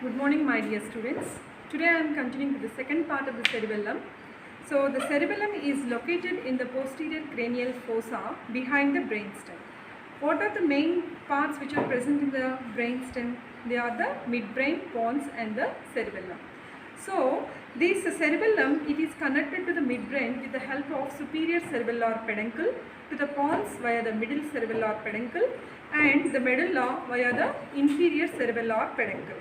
Good morning, my dear students. Today I am continuing with the second part of the cerebellum. So the cerebellum is located in the posterior cranial fossa behind the brainstem. What are the main parts which are present in the brainstem? They are the midbrain, pons and the cerebellum. So this cerebellum, it is connected to the midbrain with the help of superior cerebellar peduncle, to the pons via the middle cerebellar peduncle and the medulla via the inferior cerebellar peduncle.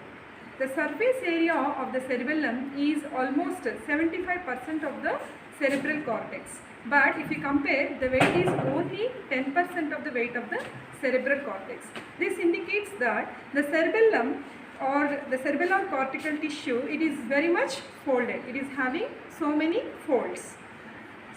The surface area of the cerebellum is almost 75% of the cerebral cortex. But if you compare, the weight is only 10% of the weight of the cerebral cortex. This indicates that the cerebellum or the cerebellar cortical tissue, it is very much folded. It is having so many folds.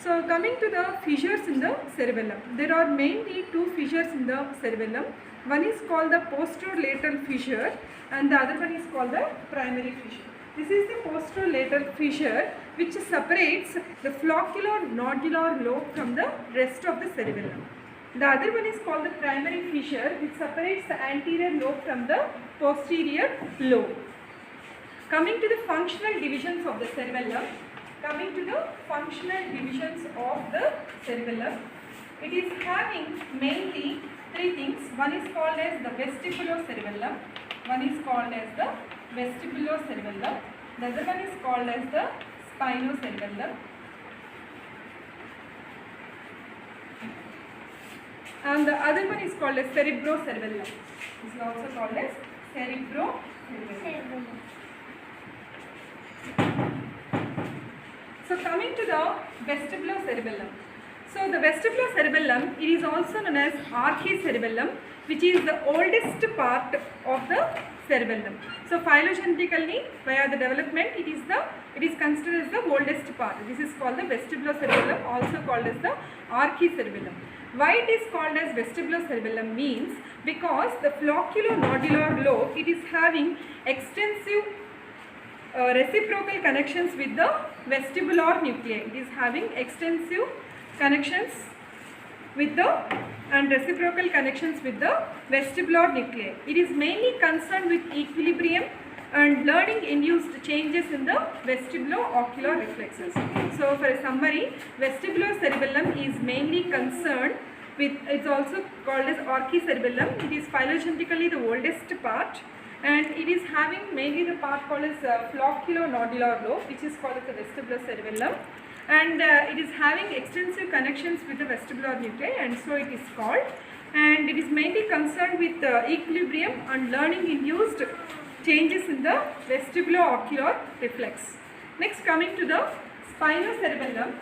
So coming to the fissures in the cerebellum, there are mainly two fissures in the cerebellum. One is called the posterolateral fissure and the other one is called the primary fissure. This is the posterolateral fissure which separates the flocculonodular lobe from the rest of the cerebellum. The other one is called the primary fissure which separates the anterior lobe from the posterior lobe. Coming to the functional divisions of the cerebellum, it is having mainly three things. One is called as the vestibulocerebellum, one is called as the vestibulocerebellum, the other one is called as the spinocerebellum, and the other one is called as cerebrocerebellum. This is also called as cerebrocerebellum. So coming to the vestibulocerebellum. So the vestibulocerebellum, it is also known as archicerebellum, which is the oldest part of the cerebellum. So phylogenetically, via the development, it is considered as the oldest part. This is called the vestibulocerebellum, also called as the archicerebellum. Why it is called as vestibulocerebellum means because the flocculonodular lobe, it is having extensive reciprocal connections with the vestibular nuclei. It is having extensive connections with the and reciprocal connections with the vestibular nuclei. It is mainly concerned with equilibrium and learning induced changes in the vestibulo-ocular reflexes. So for a summary, vestibulocerebellum is mainly concerned with, it's also called as archicerebellum. It is phylogenetically the oldest part and it is having mainly the part called as flocculonodular lobe, which is called as the vestibulocerebellum, and it is having extensive connections with the vestibular nuclei, and so it is called, and it is mainly concerned with equilibrium and learning induced changes in the vestibulo-ocular reflex. Next, coming to the spinocerebellum,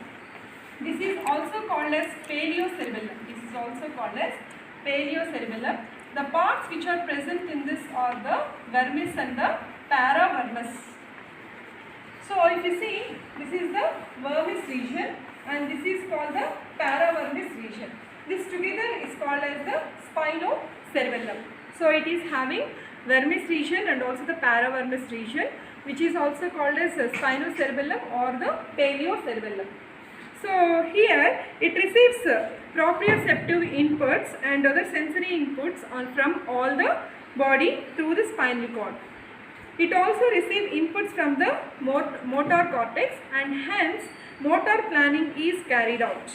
this is also called as paleocerebellum. The parts which are present in this are the vermis and the paravermis. So if you see, this is the vermis region and this is called the paravermis region. This together is called as the spinocerebellum. So it is having vermis region and also the paravermis region, which is also called as spinocerebellum or the paleocerebellum. So here it receives proprioceptive inputs and other sensory inputs from all the body through the spinal cord. It also receives inputs from the motor cortex and hence motor planning is carried out.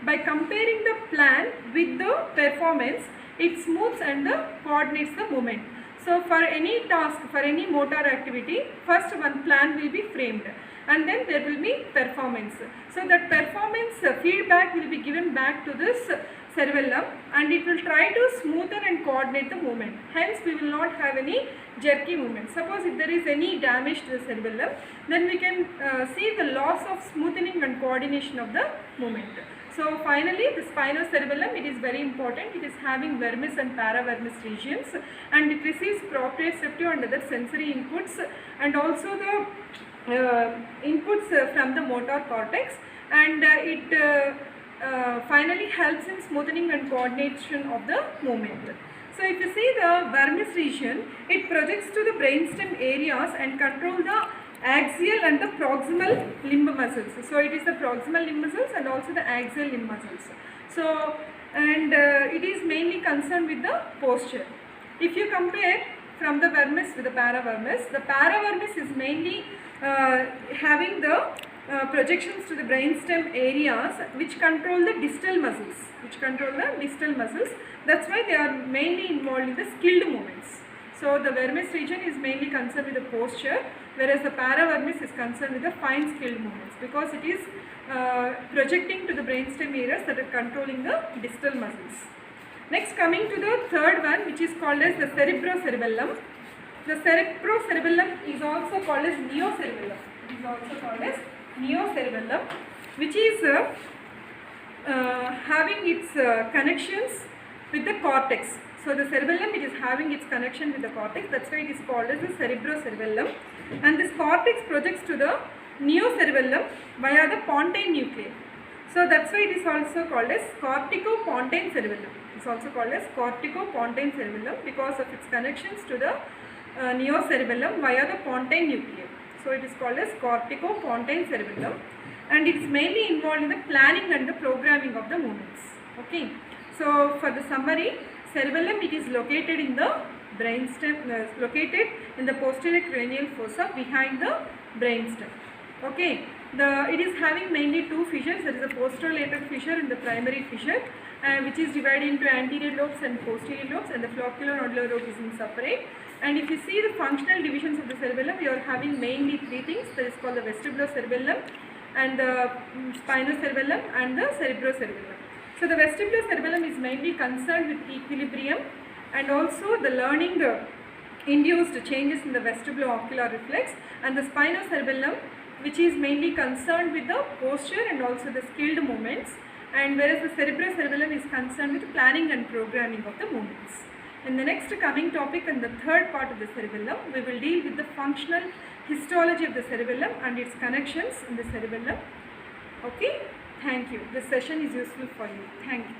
By comparing the plan with the performance, it smooths and coordinates the movement. So for any task, for any motor activity, first one plan will be framed and then there will be performance. So that performance feedback will be given back to this cerebellum and it will try to smoothen and coordinate the movement. Hence we will not have any jerky movement. Suppose if there is any damage to the cerebellum, then we can see the loss of smoothening and coordination of the movement. So finally, the spinocerebellum, it is very important. It is having vermis and paravermis regions and it receives proprioceptive and other sensory inputs and also the inputs from the motor cortex, and it finally helps in smoothing and coordination of the movement. So if you see the vermis region, it projects to the brainstem areas and control the axial and the proximal limb muscles. So it is the proximal limb muscles and also the axial limb muscles. So and it is mainly concerned with the posture. If you compare from the vermis with the paravermis. The paravermis is mainly having the projections to the brainstem areas which control the distal muscles. That's why they are mainly involved in the skilled movements. So the vermis region is mainly concerned with the posture, whereas the paravermis is concerned with the fine skilled movements, because it is projecting to the brainstem areas that are controlling the distal muscles. Next, coming to the third one, which is called as the cerebrocerebellum. The cerebrocerebellum is also called as neocerebellum. Which is having its connections with the cortex. So the cerebellum, it is having its connection with the cortex. That's why it is called as the cerebrocerebellum. And this cortex projects to the neocerebellum via the pontine nuclei. So that's why it is also called as cortico-pontine cerebellum. It's also called as cortico-pontine cerebellum because of its connections to the neocerebellum via the pontine nuclei. So it is called as cortico-pontine cerebellum, and it is mainly involved in the planning and the programming of the movements. Okay. So for the summary, cerebellum, it is located in the brainstem, located in the posterior cranial fossa behind the brainstem. Okay. It is having mainly two fissures. There is a posterolateral fissure and the primary fissure, which is divided into anterior lobes and posterior lobes, and the flocculonodular lobe is in separate. And if you see the functional divisions of the cerebellum, you are having mainly three things. That is called the vestibulocerebellum, and the spinocerebellum, and the cerebrocerebellum. So the vestibulocerebellum is mainly concerned with equilibrium and also the learning induced changes in the vestibulo-ocular reflex, and the spinocerebellum, which is mainly concerned with the posture and also the skilled movements, and whereas the cerebrocerebellum is concerned with planning and programming of the movements. In the next coming topic and the third part of the cerebellum, we will deal with the functional histology of the cerebellum and its connections in the cerebellum. Okay, thank you. This session is useful for you. Thank you.